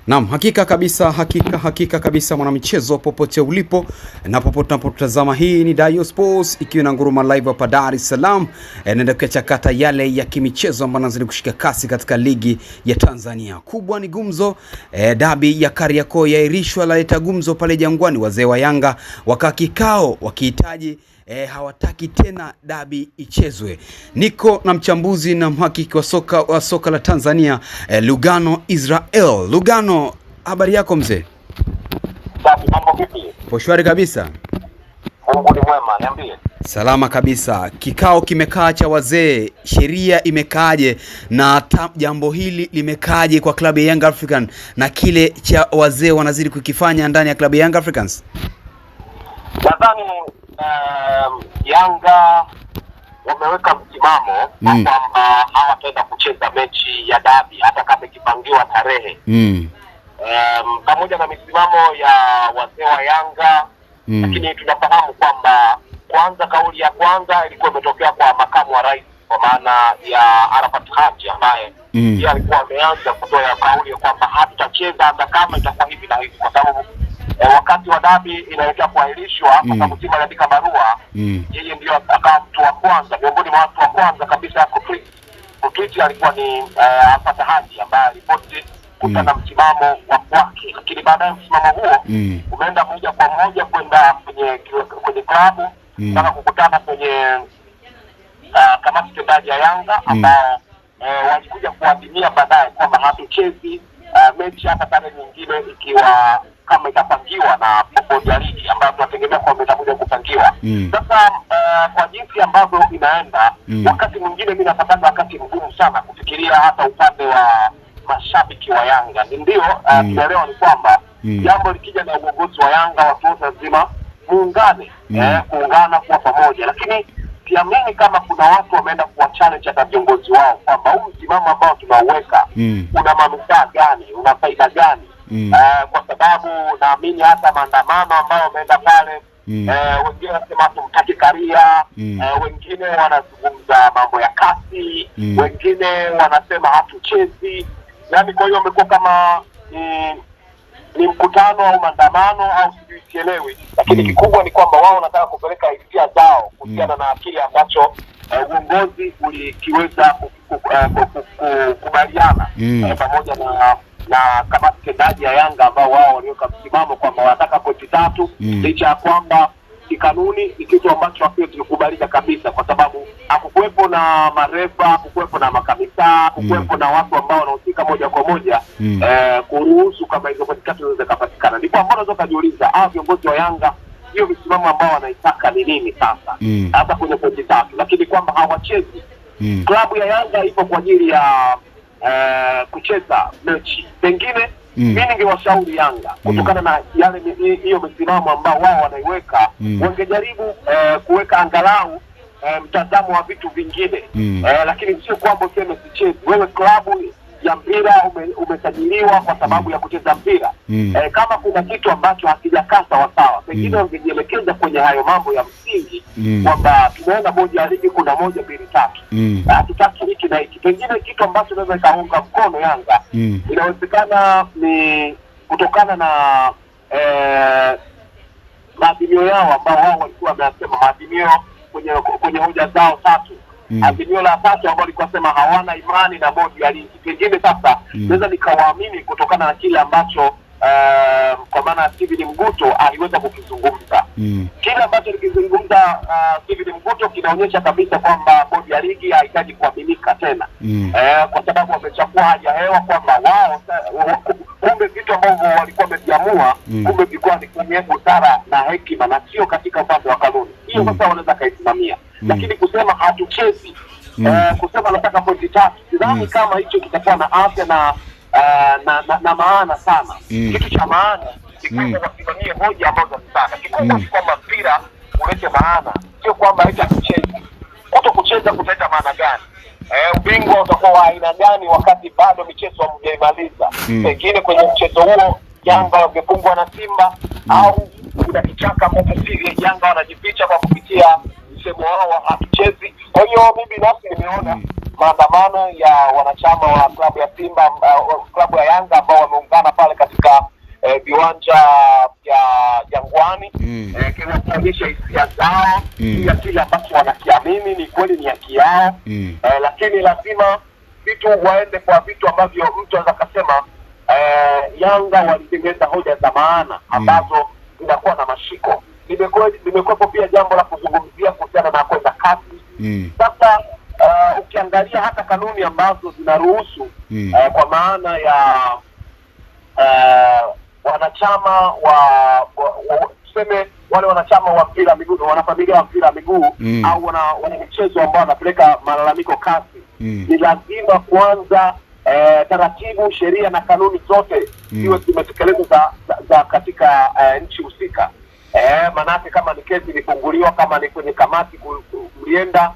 Naam, hakika kabisa mwanamichezo popote ulipo na popote unapotazama, hii ni Dayo Sports ikiwa na nguruma live hapa Dar es Salaam. Naenda kuchakata yale ya kimichezo ambayo yanazidi kushika kasi katika ligi ya Tanzania. Kubwa ni gumzo, dabi ya Kariakoo yairishwa, laleta gumzo pale Jangwani. Wazee wa Yanga waka kikao wakihitaji hawataki tena dabi ichezwe. Niko na mchambuzi na mhakiki wa soka la Tanzania, Lugano Israel. Lugano, habari yako mzee? Safi, mambo vipi? Poshwari kabisa. Mungu ni mwema, niambie. Salama kabisa. Kikao kimekaa cha wazee, sheria imekaaje na jambo hili limekaaje kwa klabu ya Young African na kile cha wazee wanazidi kukifanya ndani ya klabu ya Young Africans? Nadhani Yanga wameweka msimamo kwamba hawataenda kucheza mechi ya dabi hata kama ikipangiwa tarehe. Pamoja na misimamo ya wazee wa Yanga, lakini tunafahamu kwamba kwanza kauli ya kwanza ilikuwa imetokea kwa makamu wa rais, kwa maana ya Arafat Haji, ambaye yeye alikuwa ameanza kutoa kauli kwamba hatutacheza hata kama itakuwa hivi na hivi, kwa sababu wakati wa dabi inaelekea kuahirishwa, kwa sababu timu iliandika barua, yeye ndio akawa mtu wa kwanza, miongoni mwa watu wa kwanza kabisa kutweet alikuwa ni Arafat Haji, ambaye alipoti kutana msimamo wa kwake. Lakini baadaye msimamo huo umeenda moja kwa moja kwenda kwenye klabu na kukutana kwenye kamati tendaji ya Yanga, ambao walikuja kuadhimia baadaye kwamba hatuchezi mechi hata tarehe nyingine ikiwa kama itapangiwa na bodi ya ligi, ambayo tunategemea kwamba itakuja kupangiwa. Sasa kwa jinsi ambavyo inaenda, wakati mwingine mimi napata wakati mgumu sana kufikiria hata upande wa mashabiki wa Yanga. Ndio tunaelewa ni kwamba jambo likija na uongozi wa Yanga, watu wote lazima muungane, kuungana kwa pamoja, lakini siamini kama kuna watu wameenda kuwa challenge hata viongozi wao kwamba huu msimamo ambao tunauweka una manufaa gani, una faida gani. Kwa sababu naamini hata maandamano ambao wameenda pale, wengine wanasema tumtaki Karia, wengine wanazungumza mambo ya kasi, wengine wanasema hatuchezi. Yaani kwa hiyo wamekuwa kama ni mkutano au maandamano au sielewi, lakini kikubwa ni kwamba wao wanataka kupeleka hisia zao kuhusiana na kile ambacho uongozi ulikiweza kukubaliana pamoja na kamati tendaji ya Yanga, ambao wao waliweka msimamo kwamba wanataka pointi 3, licha ya kwamba kikanuni ni kitu ambacho hakiwezi kukubalika kabisa, kwa sababu hakukuwepo na marefa, hakukuwepo na makamisa, hakukuwepo na watu ambao wanahusika moja kwa moja kuruhusu kama hizo pointi 3 zinaweza kupatikana. Ndipo ambao unaweza kujiuliza viongozi wa Yanga hiyo misimamo ambao wanaitaka ni nini sasa hata kwenye pointi 3, lakini kwamba hawachezi. Klabu ya Yanga ipo kwa ajili ya kucheza mechi. Pengine mimi ningewashauri Yanga kutokana na yale hiyo misimamo ambao wao wanaiweka, wangejaribu kuweka angalau mtazamo wa vitu vingine, lakini sio kwamba useme sichezi. Wewe klabu ya mpira umesajiliwa kwa sababu ya kucheza mpira. Kama kuna kitu ambacho hakijakaa sawa sawa, pengine wangejielekeza kwenye hayo mambo ya msingi, kwamba tunaona bodi ya ligi kuna 1 2 3, hatutaki hiki na hiki. Pengine kitu ambacho naweza kaunga mkono Yanga, inawezekana ni kutokana na maadhimio yao ambao wao walikuwa wamesema, maadhimio kwenye hoja zao 3. Azimio la 3 ambao walikuwa sema hawana imani na bodi ya ligi. Pengine sasa naweza nikawaamini kutokana na kile ambacho kwa maana Steven Mguto aliweza kukizungumza. Kile ambacho alikizungumza Steven Mguto kinaonyesha kabisa kwamba bodi ya ligi haihitaji kuaminika tena, kwa sababu wamechukua haja hewa kwamba wao kumbe vitu ambavyo walikuwa wamejiamua kumbe vilikuwa ni kwenye busara na hekima na sio katika upande wa kanuni. Hiyo sasa wanaweza kaisimamia, lakini kusema hatuchezi, kusema nataka pointi 3, sidhani kama hicho kitakuwa na afya na maana sana. Kitu cha maana ni kwamba wasimamie hoja ambazo zinataka. Kikubwa ni kwamba mpira ulete maana, sio kwamba eti hatuchezi. Kuto kucheza kutaleta maana gani? Ubingwa utakuwa wa aina gani wakati bado michezo hamjaimaliza? Pengine kwenye mchezo huo Yanga wangefungwa na Simba, au kuna kichaka ambacho sisi Yanga wanajificha kwa kupitia msemo wao wa hatuchezi. Kwa hiyo mimi binafsi nimeona maandamano ya wanachama wa klabu ya Simba, klabu ya Yanga ambao wameungana pale viwanja vya Jangwani, kuonyesha hisia zao ya kile ambacho wanakiamini ni kweli ni haki yao, lakini lazima vitu waende kwa vitu ambavyo mtu anaweza kusema Yanga walitengeneza hoja za maana ambazo zinakuwa na mashiko. Limekuwepo pia jambo la kuzungumzia kuhusiana na kwenda kasi. Sasa ukiangalia hata kanuni ambazo zinaruhusu kwa maana ya wanachama tuseme wale wanachama wa mpira miguu, wanafamilia wa mpira miguu au wana michezo ambao wanapeleka malalamiko kasi, ni lazima kwanza taratibu, sheria na kanuni zote ziwe zimetekelezwa za katika nchi husika. Manake kama ni kesi ilifunguliwa, kama ni kwenye kamati kulienda,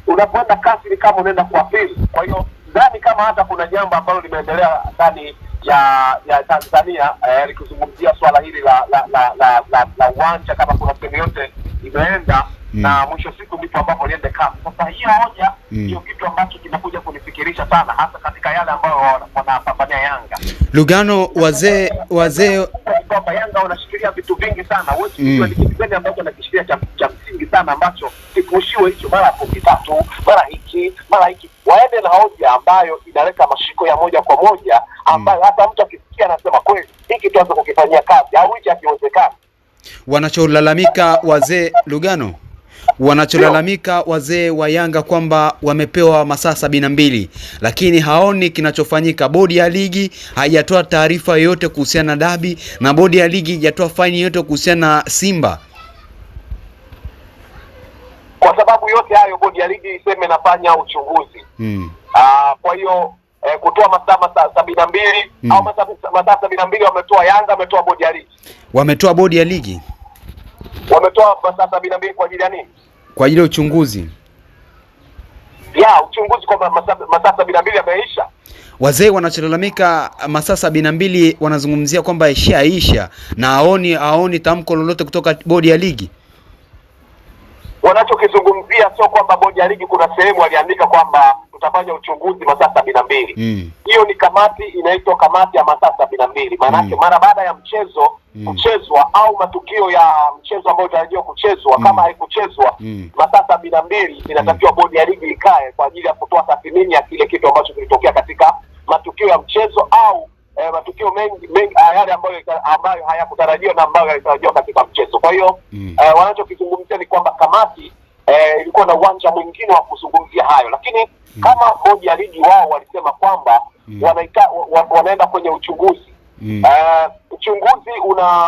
unapoenda kasi ni kama unaenda kwa pili. Kwa hiyo ndani kama hata kuna jambo ambalo limeendelea ndani ya Tanzania likizungumzia swala hili la uwanja, kama kuna sehemu yote imeenda na mwisho siku ndipo ambapo liende kasi. Sasa hiyo hoja hiyo kitu ambacho kinakuja kunifikirisha sana, hasa katika yale ambayo wanapambania Yanga. Lugano, wazee kwamba Yanga wanashikilia vitu vingi sana. Wewe unajua ni kitu gani ambacho anakishikilia cha msingi sana ambacho kipushiwe hicho mara 13 mara hiki waende na hoja ambayo inaleta mashiko ya moja kwa moja, ambayo hata mtu akisikia anasema kweli hiki tuanze kukifanyia kazi au hichi hakiwezekani. Wanacholalamika wazee Lugano, wanacholalamika wazee wa Yanga kwamba wamepewa masaa 72, lakini haoni kinachofanyika. Bodi ya ligi haijatoa taarifa yoyote kuhusiana na dabi, na bodi ya ligi haijatoa faini yoyote kuhusiana na Simba. Kwa sababu yote hayo bodi ya ligi iseme nafanya uchunguzi. Kwa hiyo kutoa masaa 72 au masaa 72 wametoa Yanga, wametoa bodi ya ligi. Wametoa bodi ya ligi. Wametoa masaa 72 kwa ajili ya nini? Kwa ajili ya uchunguzi. Uchunguzi kwa masaa 72 yameisha. Wazee wanacholalamika masaa 72 wanazungumzia kwamba ishaisha na haoni tamko lolote kutoka bodi ya ligi. Wanachokizungumzia sio kwamba bodi ya ligi kuna sehemu waliandika kwamba tutafanya uchunguzi masaa 72. Hiyo ni kamati inaitwa kamati ya masaa 72. Maana yake mara baada ya mchezo kuchezwa au matukio ya mchezo ambao unatarajiwa kuchezwa, kama haikuchezwa masaa 72 inatakiwa bodi ya ligi ikae kwa ajili ya kutoa tathmini ya kile kitu ambacho kilitokea katika matukio ya mchezo au matukio mengi yale ambayo hayakutarajiwa na ambayo yalitarajiwa katika mchezo. Kwa hiyo wanachokizungumzia ni kwamba kamati ilikuwa na uwanja mwingine wa kuzungumzia hayo, lakini kama bodi ya ligi wao walisema kwamba wanaenda kwenye uchunguzi. Uchunguzi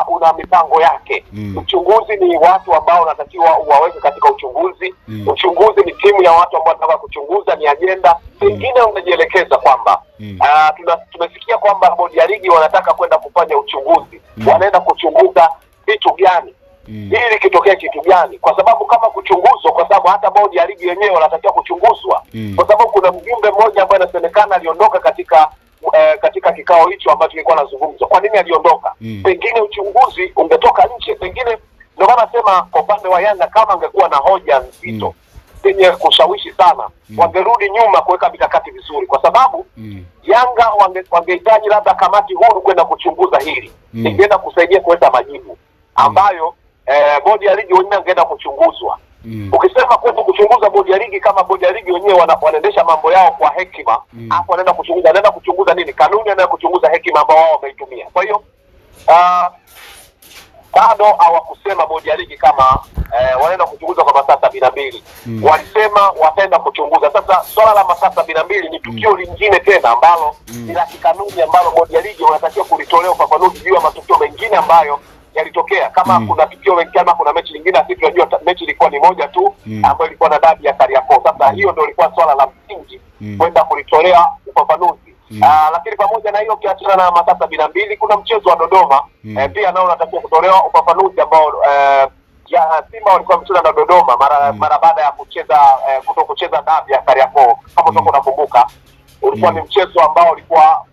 una mipango yake. Uchunguzi ni watu ambao wanatakiwa waweke katika uchunguzi. Uchunguzi ni timu ya watu ambao wanataka kuchunguza, ni agenda. Pengine unajielekeza kwamba tumesikia kwamba bodi ya ligi wanataka kwenda kufanya uchunguzi. Wanaenda kuchunguza vitu gani? Ili kitokea kitu gani? Kwa sababu kama kuchunguzwa, kwa sababu hata bodi ya ligi wenyewe wanatakiwa kuchunguzwa. Kwa sababu kuna mjumbe mmoja ambaye anasemekana aliondoka katika kikao hicho ambacho kilikuwa nazungumzwa. Kwa nini aliondoka? Pengine uchunguzi ungetoka nje, pengine ndio maana nasema kwa upande wa Yanga kama angekuwa na hoja nzito yenye kushawishi sana, wangerudi nyuma kuweka mikakati vizuri, kwa sababu Yanga wangehitaji labda kamati huru kwenda kuchunguza hili. Ingeenda kusaidia kuleta majibu ambayo bodi ya ligi wenyewe angeenda kuchunguzwa. Ukisema kwenda kuchunguza bodi ya ligi, kama bodi ya ligi wenyewe wanaendesha mambo yao kwa hekima, hapo wanaenda kuchunguza nini? Kanuni anaenda kuchunguza hekima ambao wao wameitumia. Kwa hiyo bado hawakusema bodi ya ligi kama wanaenda kuchunguza kwa masaa 72. Walisema wataenda kuchunguza. Sasa swala la masaa 72 ni tukio lingine tena ambalo ni la kikanuni ambalo bodi ya ligi wanatakiwa kulitolea ufafanuzi juu ya matukio mengine ambayo yalitokea. Kama kuna tukio lingine, kama kuna mechi nyingine, sisi tunajua mechi ilikuwa ni moja tu ambayo ilikuwa na dabi ya Kariakoo. Sasa hiyo ndio ilikuwa swala la msingi kwenda kulitolea ufafanuzi. Lakini pamoja na hiyo, kiachana na masaa 72, kuna mchezo wa Dodoma pia nao unatakiwa kutolewa ufafanuzi ambao Simba walikuwa mchezo na Dodoma mara baada ya kucheza dabi ya Kariakoo. Kama utakuwa unakumbuka, ulikuwa ni mchezo ambao ulikuwa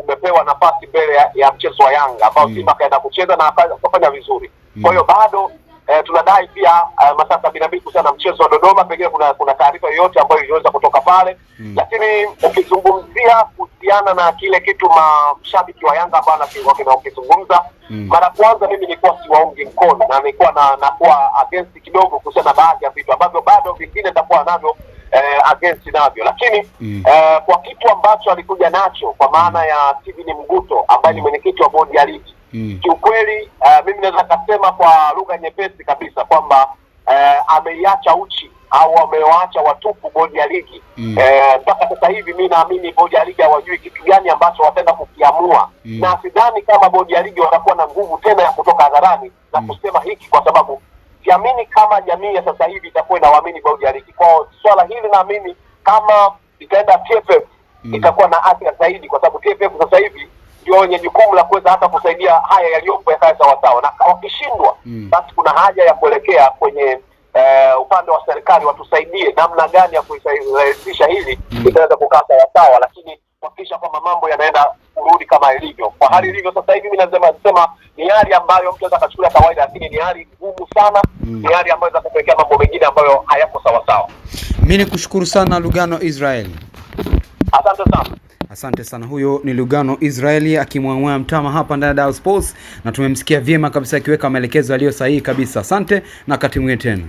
umepewa nafasi mbele ya mchezo wa Yanga ambao Simba kaenda kucheza na akafanya vizuri. Kwa hiyo bado tunadai pia masaa 72 kuhusiana na mchezo wa Dodoma. Pengine kuna taarifa yoyote ambayo iliweza kutoka pale. Lakini ukizungumzia kuhusiana na kile kitu mashabiki wa Yanga ambao ukizungumza, mara kwanza mimi nilikuwa siwaungi mkono na nilikuwa nakuwa against kidogo kuhusiana na baadhi ya vitu ambavyo bado vingine nitakuwa navyo against navyo, lakini kwa kitu ambacho alikuja nacho kwa maana ya Steven Mguto ambaye ni mwenyekiti wa bodi ya ligi, kiukweli mimi naweza kusema kwa lugha nyepesi kabisa kwamba ameiacha uchi au amewaacha watupu bodi ya ligi. Mpaka sasa hivi mimi naamini bodi ya ligi hawajui kitu gani ambacho wataenda kukiamua, na sidhani kama bodi ya ligi watakuwa na nguvu tena ya kutoka hadharani na kusema hiki, kwa sababu siamini kama jamii ya sasa hivi itakuwa inaamini bodi ya ligi. Kwa swala hili naamini kama itaenda TFF itakuwa na athari zaidi, kwa sababu TFF sasa hivi ndio wenye jukumu la kuweza hata kusaidia haya yaliyopo yakae sawa sawa, na wakishindwa basi kuna haja ya kuelekea kwenye upande wa serikali watusaidie namna gani ya kuisaidia hili itaweza kukaa sawa sawa, lakini kuhakikisha kwamba mambo yanaenda kurudi kama ilivyo. Kwa hali ilivyo sasa hivi mimi nasema ni hali ambayo mtu anaweza kuchukulia kawaida, lakini ni hali ngumu sana, ni hali ambayo inaweza kupelekea mambo mengine ambayo hayako sawa sawa. Mimi nikushukuru sana Lugano Israel. Asante sana. Asante sana. Huyo ni Lugano Israeli akimwang'oa mtama hapa ndani ya Dar Sports, na tumemsikia vyema kabisa akiweka maelekezo yaliyo sahihi kabisa. Asante na kati mwingine tena.